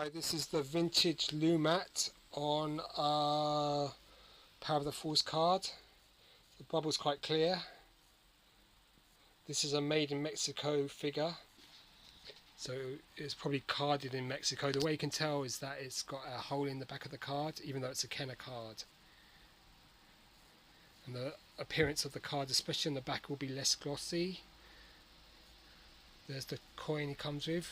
Hi, this is the vintage Lumat on Power of the Force card. The bubble's quite clear. This is a made in Mexico figure, so it's probably carded in Mexico. The way you can tell is that it's got a hole in the back of the card, even though it's a Kenner card. And the appearance of the card, especially on the back, will be less glossy. There's the coin he comes with.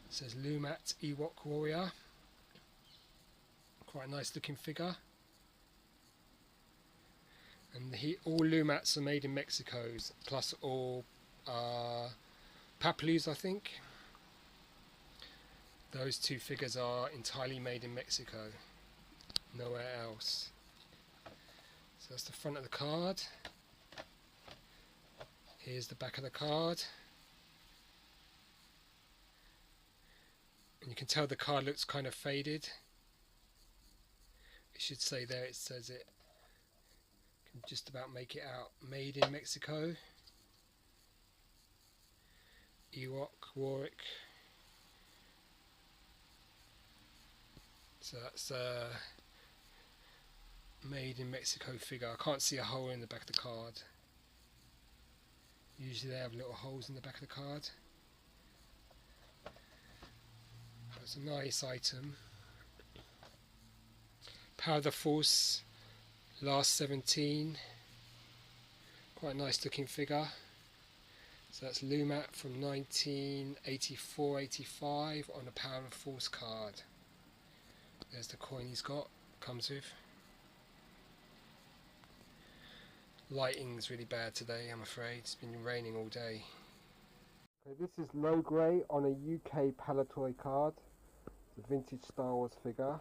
It says Lumat Ewok Warrior. Quite a nice looking figure. And all Lumats are made in Mexico, plus all Papalus, I think. Those two figures are entirely made in Mexico, nowhere else. So that's the front of the card. Here's the back of the card. And you can tell the card looks kind of faded. It should say there, it says it. You can just about make it out. Made in Mexico. Ewok, Warwick. So that's a made in Mexico figure. I can't see a hole in the back of the card. Usually they have little holes in the back of the card. It's a nice item. Power of the Force, last 17. Quite a nice looking figure. So that's Lumat from 1984-85 on a Power of the Force card. There's the coin he's got, comes with. Lighting's really bad today, I'm afraid. It's been raining all day. Okay, this is low grey on a UK Palatoy card. It's a vintage Star Wars figure.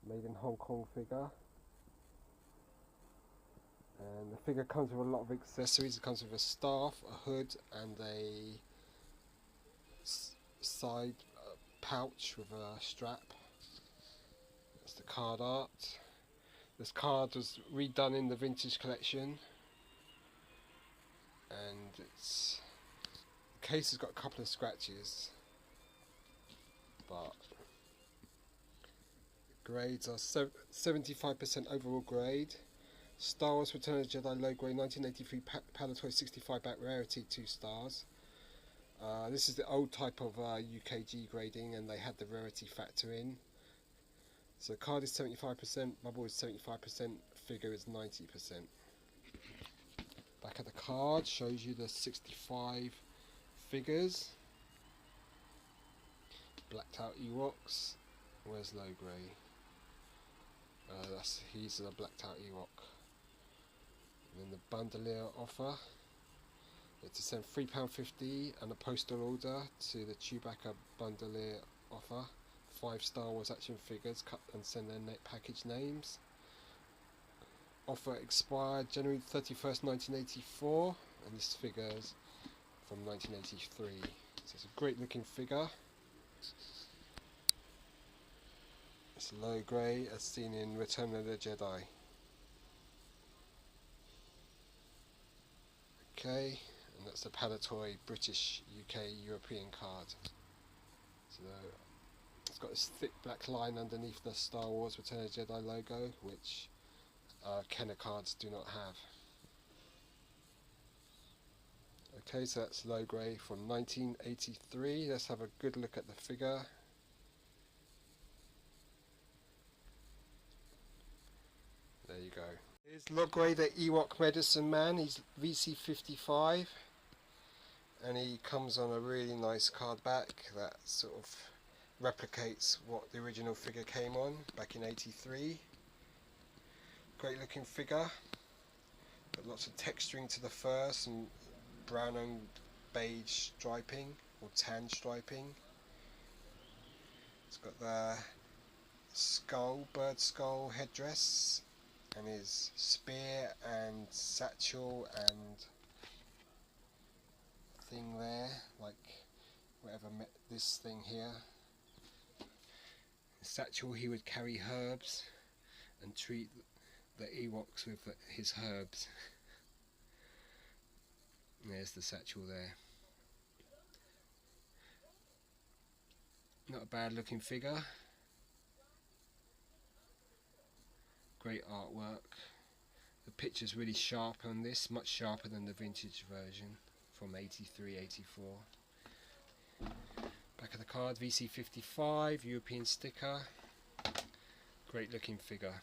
Made in Hong Kong figure. And the figure comes with a lot of accessories. It comes with a staff, a hood, and a side pouch with a strap. That's the card art. This card was redone in the vintage collection, and the case has got a couple of scratches, but grades are 75% overall grade. Star Wars Return of the Jedi low grade 1983 Palatoy 65 back rarity 2 stars. This is the old type of UKG grading, and they had the rarity factor in. So card is 75%, bubble is 75%, figure is 90%. Back of the card shows you the 65 figures. Blacked out Ewoks. Where's low grey? He's a blacked out Ewok. And then the bandolier offer. It's to send £3.50 and a postal order to the Chewbacca bandolier offer. 5 Star Wars action figures, cut and send their package names. Offer expired January 31st 1984, and this figure's from 1983. So it's a great looking figure. It's low grey as seen in Return of the Jedi. Okay, and that's the Palatoy British UK European card. So it's got this thick black line underneath the Star Wars Return of the Jedi logo, which Kenner cards do not have. Okay, so that's low grey from 1983. Let's have a good look at the figure. There you go. Here's low grey, the Ewok Medicine Man. He's VC55, and he comes on a really nice card back that sort of replicates what the original figure came on back in 83. Great looking figure. Got lots of texturing to the fur, some brown and beige striping or tan striping. It's got the skull, bird skull headdress, and his spear and satchel and thing there, like whatever this thing here. Satchel, he would carry herbs and treat the Ewoks with his herbs. There's the satchel there. Not a bad looking figure. Great artwork. The picture's really sharp on this, much sharper than the vintage version from 83, 84. Back of the card, VC55, European sticker. Great looking figure.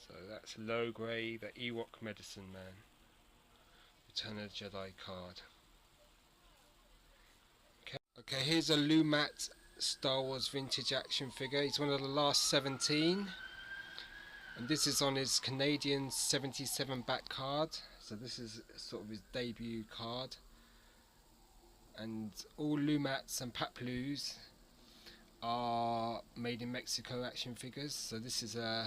So that's low grade, the Ewok Medicine Man. Return of the Jedi card. Okay, here's a Lumat Star Wars vintage action figure. He's one of the last 17. And this is on his Canadian 77 back card. So this is sort of his debut card. And all Lumats and Paplus are made in Mexico action figures. So this is a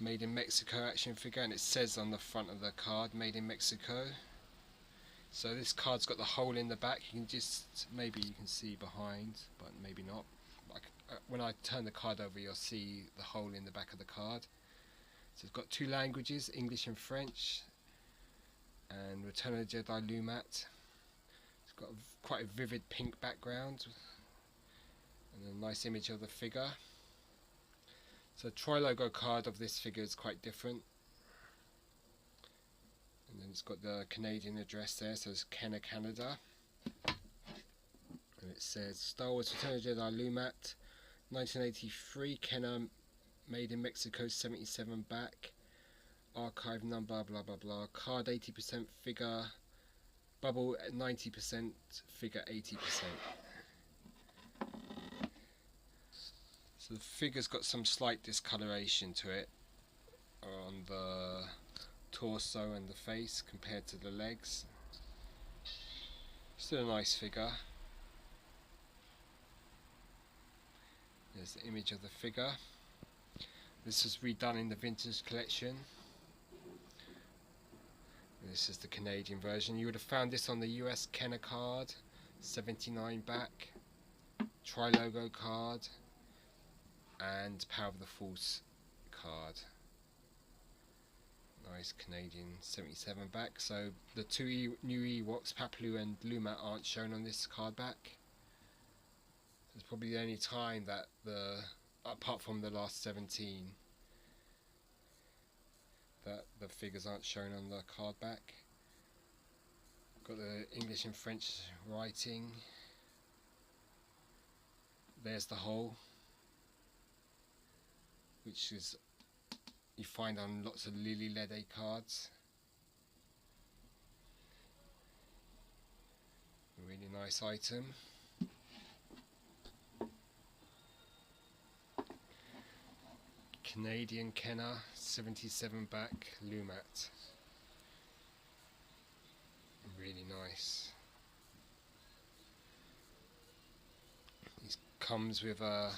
made in Mexico action figure, and it says on the front of the card made in Mexico. So this card's got the hole in the back. You can just, maybe you can see behind, but maybe not. When I turn the card over, you'll see the hole in the back of the card. So it's got two languages, English and French, and Return of the Jedi Lumat. It's got quite a vivid pink background and a nice image of the figure. So the tri-logo card of this figure is quite different. And then it's got the Canadian address there, so it's Kenner, Canada. And it says Star Wars Return of the Jedi Lumat, 1983, Kenner, made in Mexico, 77 back. Archive number, blah blah blah. Card 80%, figure bubble at 90%, figure 80%. So the figure's got some slight discoloration to it on the torso and the face compared to the legs. Still a nice figure. There's the image of the figure. This was redone in the vintage collection. This is the Canadian version. You would have found this on the US Kenner card, 79 back, tri-logo card, and Power of the Force card. Nice Canadian 77 back. So the two new Ewoks, Paplu and Lumat, aren't shown on this card back. It's probably the only time that apart from the last 17, that the figures aren't shown on the card back. Got the English and French writing. There's the hole, which is you find on lots of Lily Lede cards. A really nice item. Canadian Kenner 77 back Lumat. Really nice. He comes with a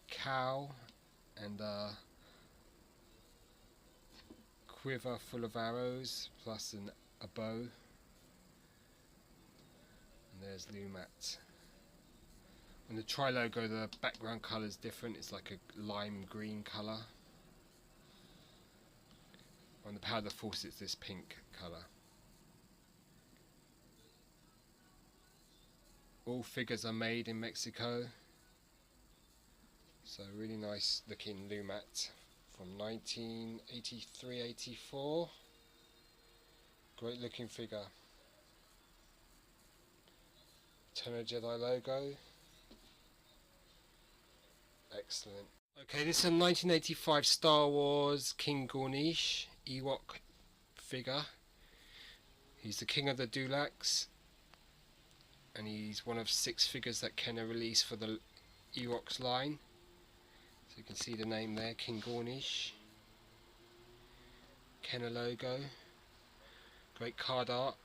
cow and a quiver full of arrows plus a bow. And there's Lumat. On the tri-logo, the background colour is different. It's like a lime green colour. On the Power of the Force, it's this pink colour. All figures are made in Mexico. So really nice looking Lumat from 1983-84. Great looking figure. Return of the Jedi logo. Excellent. Okay, this is a 1985 Star Wars King Gornish Ewok figure. He's the king of the Dulacs, and he's one of 6 figures that Kenner released for the Ewoks line. So you can see the name there, King Gornish. Kenner logo. Great card art.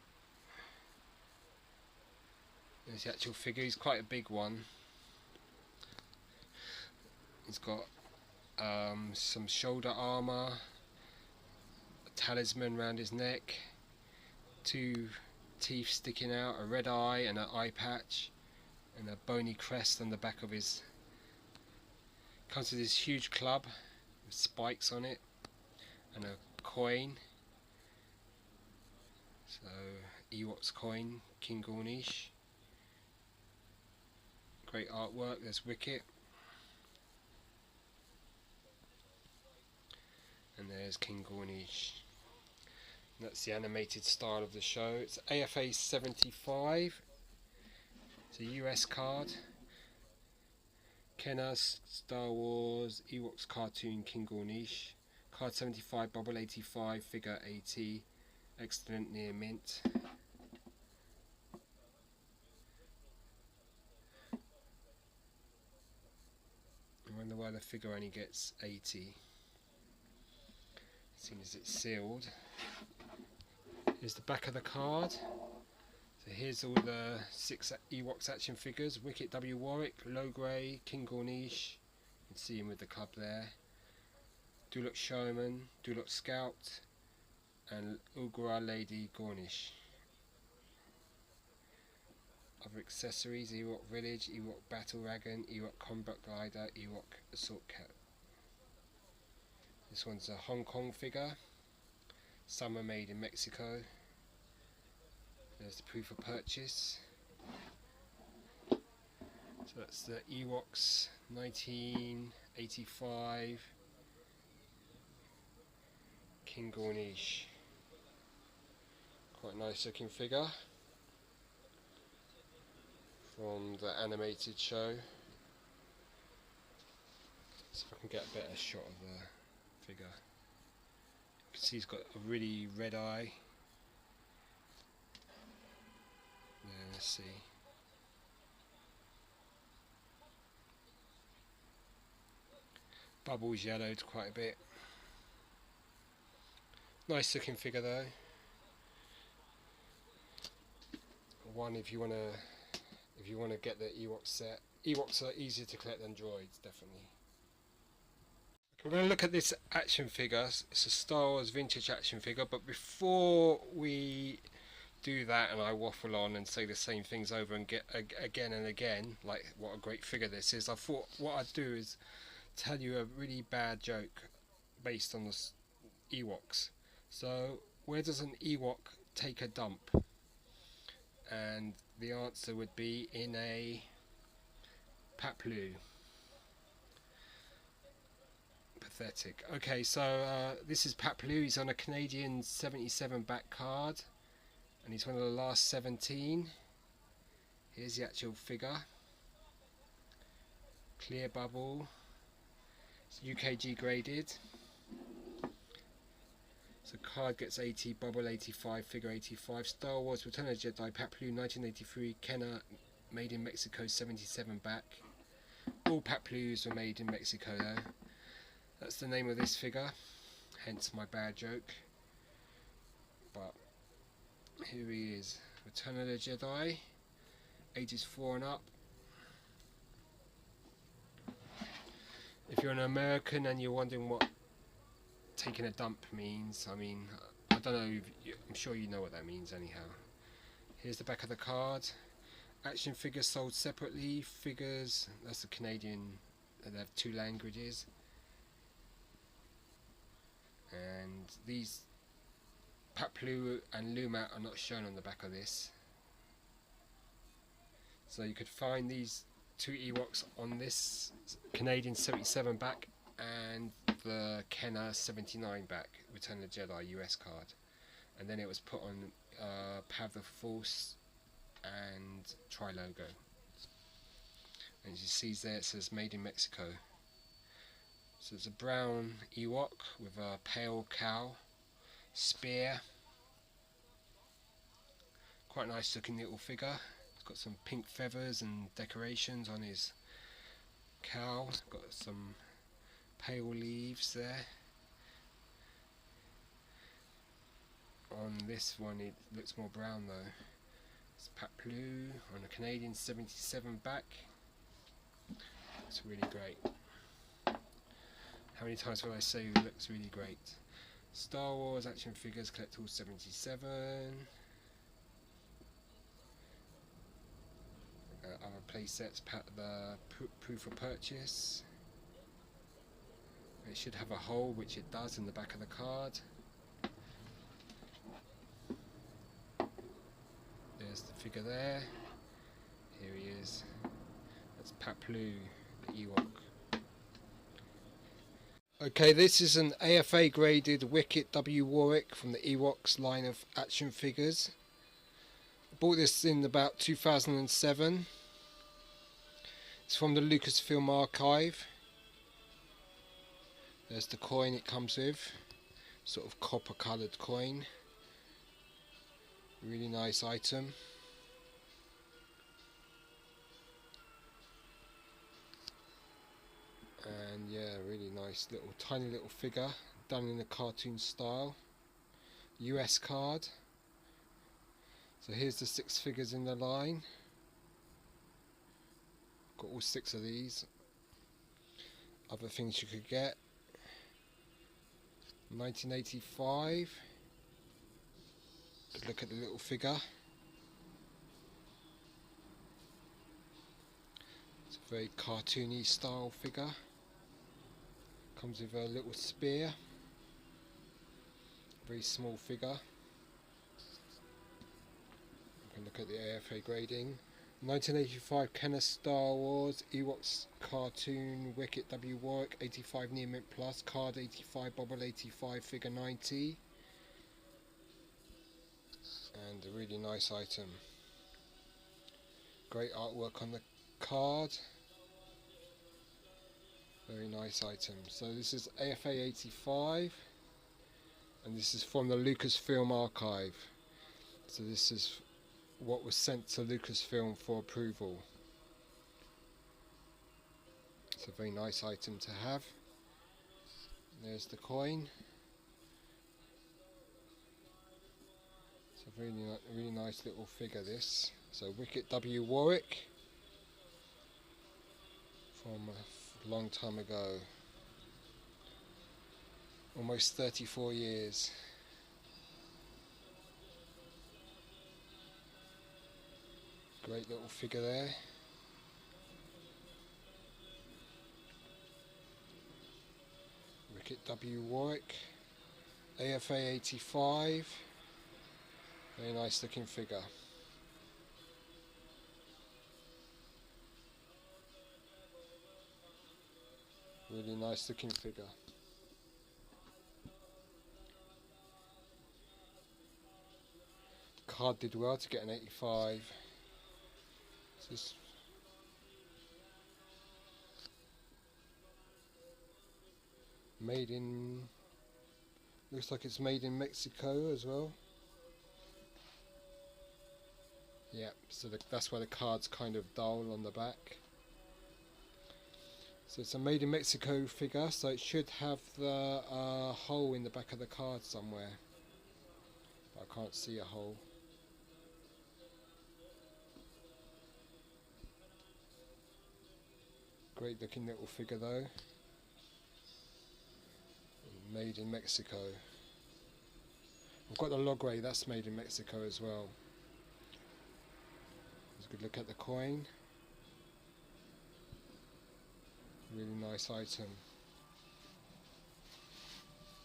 There's the actual figure. He's quite a big one. He's got some shoulder armour, a talisman around his neck, 2 teeth sticking out, a red eye and an eye patch, and a bony crest on the back of his. Comes with this huge club with spikes on it and a coin. So Ewok's coin, King Gornish. Great artwork. There's Wicket. And there's King Gornish. That's the animated style of the show. It's AFA 75. It's a US card. Kenner's Star Wars Ewoks cartoon King Gornish. Card 75, bubble 85, figure 80. Excellent near mint. I wonder why the figure only gets 80. Seeing as it's sealed. Here's the back of the card. So here's all the 6 Ewoks action figures. Wicket W. Warwick, Logray, King Gornish. You can see him with the club there. Dulux Showman, Dulux Scout, and Ugra Lady Gornish. Other accessories: Ewok Village, Ewok Battle Wagon, Ewok Combat Glider, Ewok Assault Cat. This one's a Hong Kong figure. Some are made in Mexico. There's the proof of purchase. So that's the Ewoks 1985 King Gornish. Quite a nice looking figure from the animated show. See if I can get a better shot of the figure. You can see he's got a really red eye. Yeah, let's see. Bubbles yellowed quite a bit. Nice looking figure though. One if you wanna get the Ewok set. Ewoks are easier to collect than droids, definitely. We're going to look at this action figure. It's a Star Wars vintage action figure, but before we do that and I waffle on and say the same things over and get again and again, like what a great figure this is, I thought what I'd do is tell you a really bad joke based on the Ewoks. So, where does an Ewok take a dump? And the answer would be in a Paploo. Pathetic. Okay, so this is Paploo. He's on a Canadian 77 back card, and he's one of the last 17. Here's the actual figure. Clear bubble. It's UKG graded. So card gets 80, bubble 85, figure 85. Star Wars Return of the Jedi, Paploo 1983, Kenner, made in Mexico 77 back. All Paploos were made in Mexico though. That's the name of this figure, hence my bad joke. But here he is, Return of the Jedi, ages 4 and up. If you're an American and you're wondering what taking a dump means, I mean, I don't know, I'm sure you know what that means anyhow. Here's the back of the card. Action figures sold separately. Figures, that's the Canadian, they have 2 languages. And these Paploo and Lumat are not shown on the back of this. So you could find these 2 Ewoks on this Canadian 77 back and the Kenner 79 back, Return of the Jedi US card. And then it was put on Path of Force and Tri-Logo. And as you see there, it says made in Mexico. So it's a brown Ewok with a pale cow, spear. Quite a nice looking little figure. It's got some pink feathers and decorations on his cow. It's got some pale leaves there. On this one it looks more brown though. It's Paploo on a Canadian 77 back. It's really great. How many times will I say it looks really great? Star Wars action figures, collect all 77. Other play sets, the proof of purchase. It should have a hole, which it does, in the back of the card. There's the figure there. Here he is. That's Paplu, the Ewok. Okay, this is an AFA graded Wicket W Warwick from the Ewoks line of action figures. I bought this in about 2007. It's from the Lucasfilm archive. There's the coin it comes with, sort of copper coloured coin. Really nice item. And yeah, really nice little tiny little figure done in a cartoon style. US card. So here's the 6 figures in the line. Got all 6 of these. Other things you could get. 1985. Good look at the little figure. It's a very cartoony style figure. Comes with a little spear. Very small figure. You can look at the AFA grading. 1985 Vintage Star Wars Ewoks cartoon Wicket W Warwick 85 near mint plus, card 85, bubble 85, figure 90. And a really nice item. Great artwork on the card. Very nice item. So this is AFA 85 and this is from the Lucasfilm archive. So this is what was sent to Lucasfilm for approval. It's a very nice item to have. There's the coin. It's a really nice little figure this. So Wicket W Warwick from a long time ago. Almost 34 years. Great little figure there. Wicket W Warwick, AFA 85. Very nice looking figure. Really nice looking figure. Card did well to get an 85. This made in, looks like it's made in Mexico as well. Yeah, so that's why the card's kind of dull on the back. So it's a made in Mexico figure, so it should have the hole in the back of the card somewhere. But I can't see a hole. Great looking little figure though. Made in Mexico. I've got the logray, that's made in Mexico as well. Let's good look at the coin. Really nice item.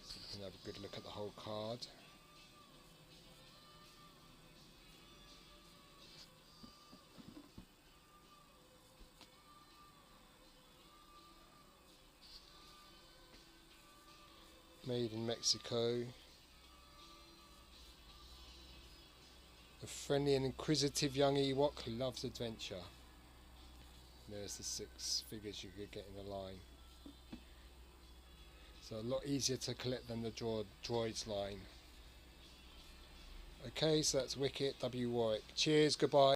So you can have a good look at the whole card. Made in Mexico. A friendly and inquisitive young Ewok who loves adventure. There's the 6 figures you could get in the line. So a lot easier to collect than the droids line. Okay, so that's Wicket W Warwick. Cheers, goodbye.